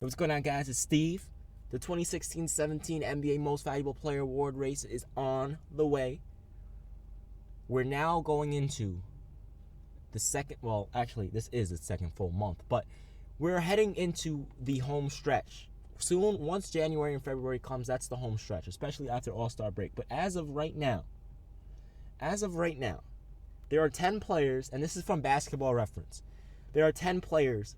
What's going on, guys? It's Steve. The 2016-17 NBA Most Valuable Player Award race is on the way. We're now going into the second, well, actually, this is the second full month, but we're heading into the home stretch. Soon, once January and February comes, that's the home stretch, especially after All-Star break. But as of right now, there are 10 players, and this is from Basketball Reference. There are 10 players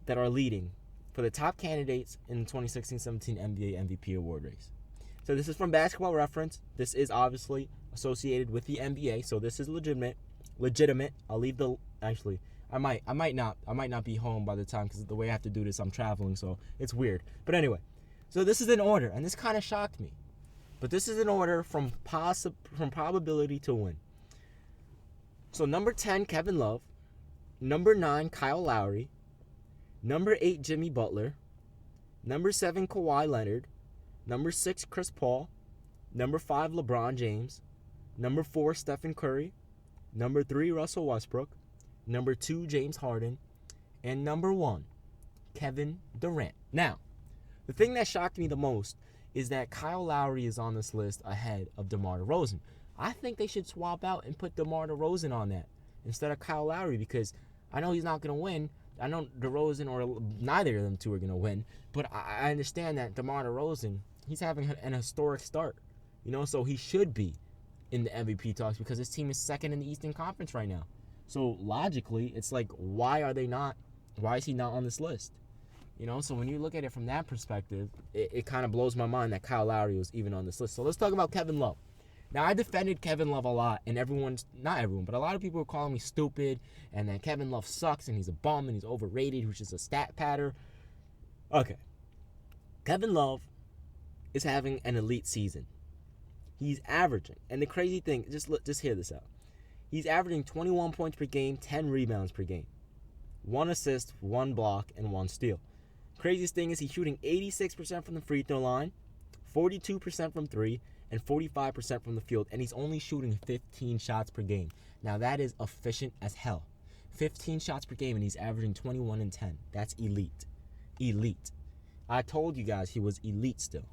that are leading for the top candidates in the 2016-17 NBA MVP award race. So this is from Basketball Reference. This is obviously associated with the NBA, so this is legitimate. I'll leave the I might not be home by the time, because the way I have to do this, I'm traveling, so it's weird. But anyway, so this is an order, and this kind of shocked me. But this is an order from probability to win. So number 10, Kevin Love. Number 9, Kyle Lowry. Number 8, Jimmy Butler. Number 7, Kawhi Leonard. Number 6, Chris Paul. Number 5, LeBron James. Number 4, Stephen Curry. Number 3, Russell Westbrook. Number 2, James Harden. And number 1, Kevin Durant. Now, the thing that shocked me the most is that Kyle Lowry is on this list ahead of DeMar DeRozan. I think they should swap out and put DeMar DeRozan on that instead of Kyle Lowry, because I know he's not going to win. I know DeRozan or neither of them two are going to win, but I understand that DeMar DeRozan, he's having an historic start, so he should be in the MVP talks because his team is second in the Eastern Conference right now. So logically, it's like, why is he not on this list? So when you look at it from that perspective, it kind of blows my mind that Kyle Lowry was even on this list. So let's talk about Kevin Love. Now, I defended Kevin Love a lot, and not everyone, but a lot of people were calling me stupid, and that Kevin Love sucks, and he's a bum, and he's overrated, who's just a stat patter. Okay. Kevin Love is having an elite season. He's averaging, and the crazy thing, just hear this out. He's averaging 21 points per game, 10 rebounds per game. 1 assist, 1 block, and 1 steal. Craziest thing is he's shooting 86% from the free throw line, 42% from 3, and 45% from the field, and he's only shooting 15 shots per game. Now, that is efficient as hell. 15 shots per game, and he's averaging 21 and 10. That's elite. Elite. I told you guys he was elite still.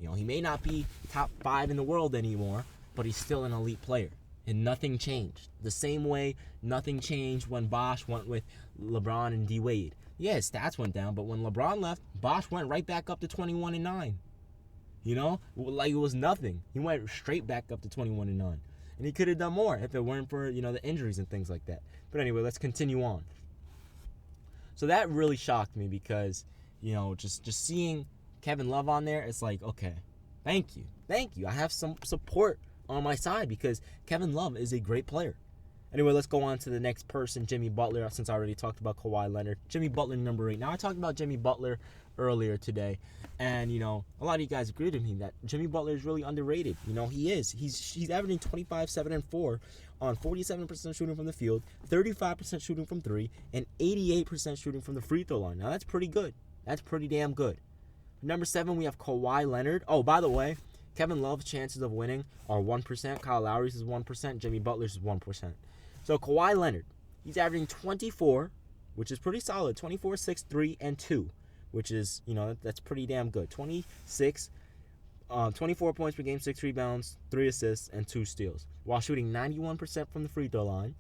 He may not be top 5 in the world anymore, but he's still an elite player, and nothing changed. The same way nothing changed when Bosh went with LeBron and Dwyane. Yeah, his stats went down, but when LeBron left, Bosh went right back up to 21 and 9. Like it was nothing. He went straight back up to 21 and 9. And he could have done more if it weren't for, the injuries and things like that. But anyway, let's continue on. So that really shocked me because, just seeing Kevin Love on there, it's like, okay, thank you. I have some support on my side because Kevin Love is a great player. Anyway, let's go on to the next person, Jimmy Butler, since I already talked about Kawhi Leonard. Jimmy Butler, number 8. Now, I talked about Jimmy Butler earlier today, and, a lot of you guys agreed with me that Jimmy Butler is really underrated. He is. He's averaging 25, 7, and 4 on 47% shooting from the field, 35% shooting from 3, and 88% shooting from the free throw line. Now, that's pretty good. That's pretty damn good. Number 7, we have Kawhi Leonard. Oh, by the way, Kevin Love's chances of winning are 1%. Kyle Lowry's is 1%. Jimmy Butler's is 1%. So Kawhi Leonard, he's averaging 24, which is pretty solid. 24, 6, 3, and 2, which is, that's pretty damn good. 24 points per game, 6 rebounds, 3 assists, and 2 steals, while shooting 91% from the free throw line,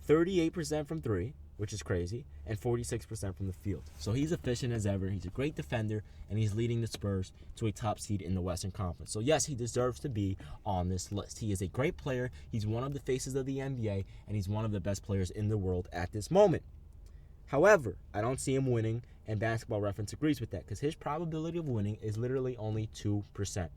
38% from 3, which is crazy, and 46% from the field. So he's efficient as ever. He's a great defender, and he's leading the Spurs to a top seed in the Western Conference. So yes, he deserves to be on this list. He is a great player. He's one of the faces of the NBA, and he's one of the best players in the world at this moment. However, I don't see him winning, and Basketball Reference agrees with that because his probability of winning is literally only 2%. So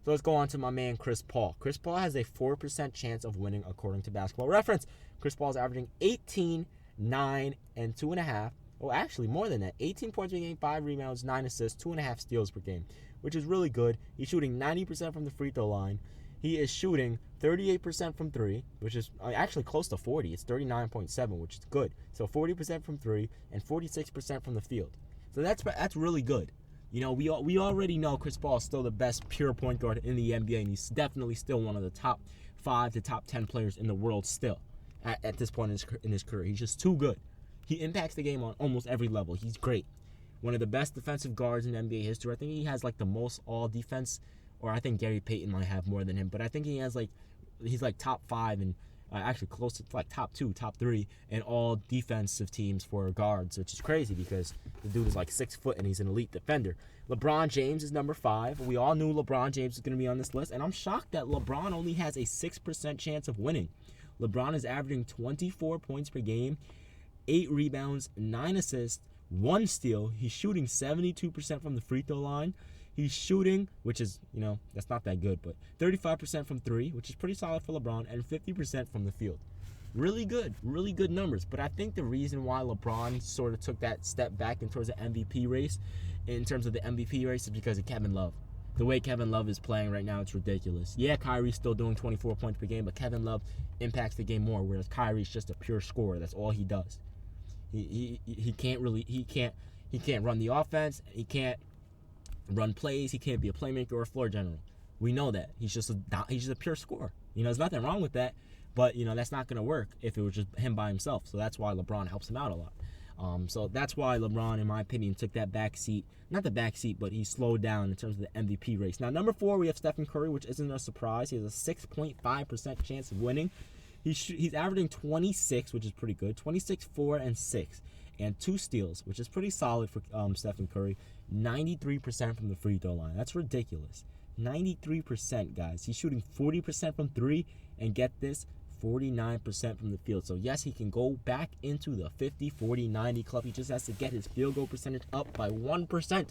let's go on to my man Chris Paul. Chris Paul has a 4% chance of winning according to Basketball Reference. Chris Paul is averaging 18, 9, and 2.5. Well, actually, more than that. 18 points per game, 5 rebounds, 9 assists, 2.5 steals per game, which is really good. He's shooting 90% from the free throw line. He is shooting 38% from 3, which is actually close to 40. It's 39.7, which is good. So 40% from 3 and 46% from the field. So that's really good. We already know Chris Paul is still the best pure point guard in the NBA, and he's definitely still one of the top 5 to top 10 players in the world still at this point in his career. He's just too good. He impacts the game on almost every level. He's great. One of the best defensive guards in NBA history. I think he has like the most all defense, or I think Gary Payton might have more than him, but I think he's like top 5 and actually close to like top 2, top 3 in all defensive teams for guards, which is crazy because the dude is like 6 foot and he's an elite defender. LeBron James is number 5. We all knew LeBron James was going to be on this list, and I'm shocked that LeBron only has a 6% chance of winning. LeBron is averaging 24 points per game, 8 rebounds, 9 assists, 1 steal. He's shooting 72% from the free throw line. He's shooting, which is, that's not that good, but 35% from 3, which is pretty solid for LeBron, and 50% from the field. Really good numbers. But I think the reason why LeBron sort of took that step back in towards the MVP race, in terms of the MVP race, is because of Kevin Love. The way Kevin Love is playing right now, it's ridiculous. Yeah, Kyrie's still doing 24 points per game, but Kevin Love impacts the game more, whereas Kyrie's just a pure scorer. That's all he does. He can't run the offense. He can't run plays. He can't be a playmaker or a floor general. We know that. He's just a pure scorer. There's nothing wrong with that, but that's not going to work if it was just him by himself. So that's why LeBron helps him out a lot. So that's why LeBron, in my opinion, took that back seat. Not the back seat, but he slowed down in terms of the MVP race. Now, number 4, we have Stephen Curry, which isn't a surprise. He has a 6.5% chance of winning. He's averaging 26, which is pretty good. 26, 4, and 6. And 2 steals, which is pretty solid for Stephen Curry. 93% from the free throw line. That's ridiculous. 93%, guys. He's shooting 40% from 3, and get this, 49% from the field. So, yes, he can go back into the 50, 40, 90 club. He just has to get his field goal percentage up by 1%.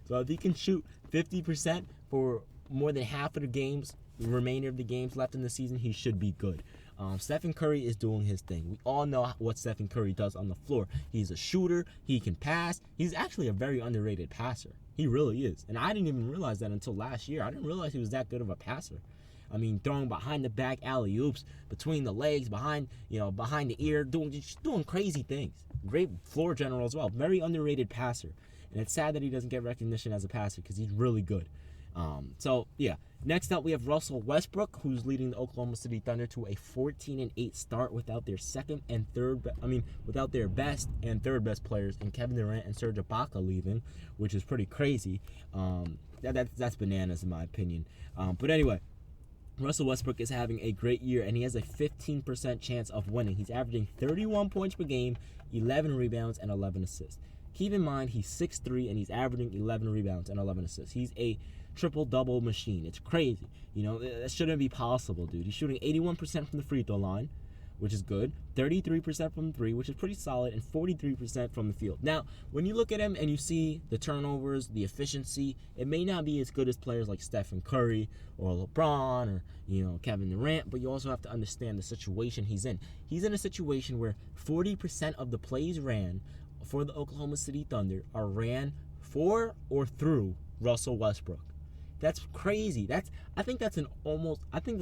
So, if he can shoot 50% for more than half of the games, the remainder of the games left in the season, he should be good. Stephen Curry is doing his thing. We all know what Stephen Curry does on the floor. He's a shooter. He can pass. He's actually a very underrated passer. He really is. And I didn't even realize that until last year. I didn't realize he was that good of a passer. I mean, throwing behind the back alley-oops, between the legs, behind the ear, doing crazy things. Great floor general as well. Very underrated passer. And it's sad that he doesn't get recognition as a passer because he's really good. Next up, we have Russell Westbrook, who's leading the Oklahoma City Thunder to a 14-8 start without their without their best and third best players, and Kevin Durant and Serge Ibaka leaving, which is pretty crazy. That's bananas in my opinion. But anyway, Russell Westbrook is having a great year, and he has a 15% chance of winning. He's averaging 31 points per game, 11 rebounds, and 11 assists. Keep in mind, he's 6'3", and he's averaging 11 rebounds and 11 assists. He's a triple-double machine. It's crazy. That shouldn't be possible, dude. He's shooting 81% from the free throw line, which is good, 33% from 3, which is pretty solid, and 43% from the field. Now, when you look at him and you see the turnovers, the efficiency, it may not be as good as players like Stephen Curry or LeBron or, Kevin Durant, but you also have to understand the situation he's in. He's in a situation where 40% of the plays ran for the Oklahoma City Thunder are ran for or through Russell Westbrook. That's crazy. I think that's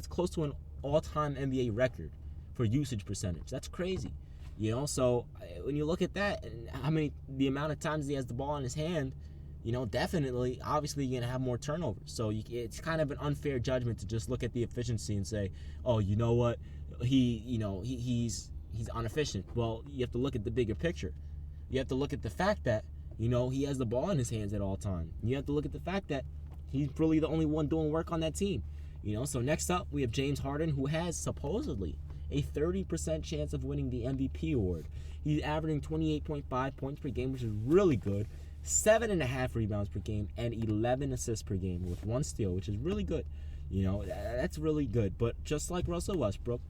close to an all-time NBA record for usage percentage. That's crazy. So when you look at that and the amount of times he has the ball in his hand, definitely, obviously you're going to have more turnovers. So it's kind of an unfair judgment to just look at the efficiency and say, oh, you know what, he's inefficient. Well, you have to look at the bigger picture. You have to look at the fact that, he has the ball in his hands at all times. You have to look at the fact that he's really the only one doing work on that team. So next up, we have James Harden, who has supposedly a 30% chance of winning the MVP award. He's averaging 28.5 points per game, which is really good, 7.5 rebounds per game, and 11 assists per game with 1 steal, which is really good. That's really good. But just like Russell Westbrook,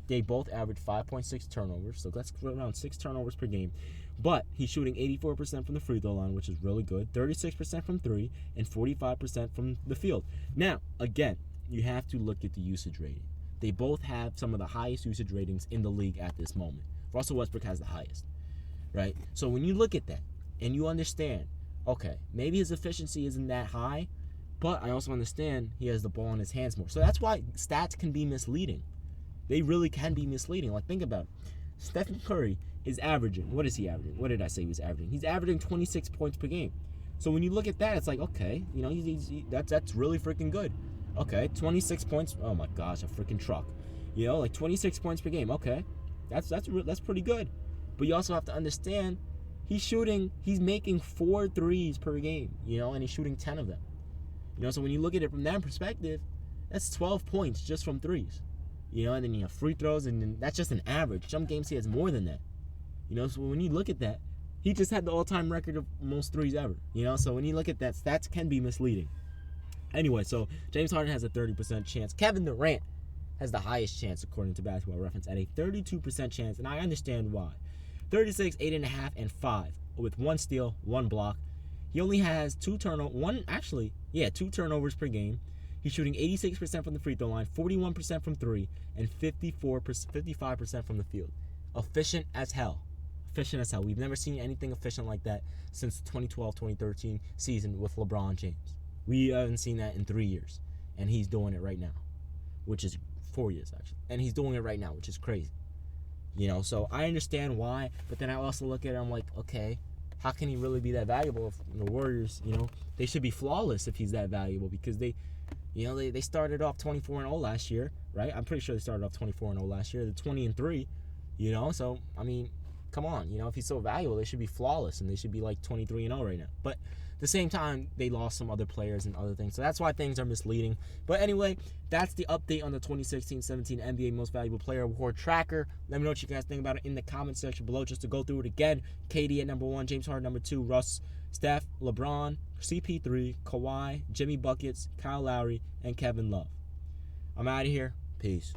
they both average 5.6 turnovers, so that's around 6 turnovers per game. But he's shooting 84% from the free throw line, which is really good, 36% from 3, and 45% from the field. Now, again, you have to look at the usage rating. They both have some of the highest usage ratings in the league at this moment. Russell Westbrook has the highest, right? So when you look at that and you understand, okay, maybe his efficiency isn't that high, but I also understand he has the ball in his hands more. So that's why stats can be misleading. They really can be misleading. Like, think about it. Stephen Curry is averaging. What is he averaging? What did I say he was averaging? He's averaging 26 points per game. So when you look at that, it's like, okay, that's really freaking good. Okay, 26 points. Oh my gosh, a freaking truck. 26 points per game. Okay, that's pretty good. But you also have to understand he's making 4 threes per game, and he's shooting 10 of them. So when you look at it from that perspective, that's 12 points just from threes. And then you have free throws, and then that's just an average. Some games he has more than that. So when you look at that, he just had the all-time record of most threes ever. So when you look at that, stats can be misleading. Anyway, so James Harden has a 30% chance. Kevin Durant has the highest chance, according to Basketball Reference, at a 32% chance, and I understand why. 36, 8.5, and 5, with 1 steal, 1 block. He only has 2 turnovers per game. He's shooting 86% from the free throw line, 41% from 3, and 55% from the field. Efficient as hell. We've never seen anything efficient like that since the 2012-2013 season with LeBron James. We haven't seen that in 3 years, and he's doing it right now, which is 4 years, actually. And he's doing it right now, which is crazy. So I understand why, but then I also look at it, I'm like, okay, how can he really be that valuable if the Warriors, they should be flawless if he's that valuable, because they started off 24-0 last year, right? I'm pretty sure they started off 24-0 last year. They're 20-3, so, I mean, come on, if he's so valuable, they should be flawless, and they should be like 23-0 right now. But at the same time, they lost some other players and other things, so that's why things are misleading. But anyway, that's the update on the 2016-17 NBA Most Valuable Player Award tracker. Let me know what you guys think about it in the comment section below. Just to go through it again: KD at number 1, James Harden number 2, Russ, Steph, LeBron, CP3, Kawhi, Jimmy Buckets, Kyle Lowry, and Kevin Love. I'm out of here. Peace.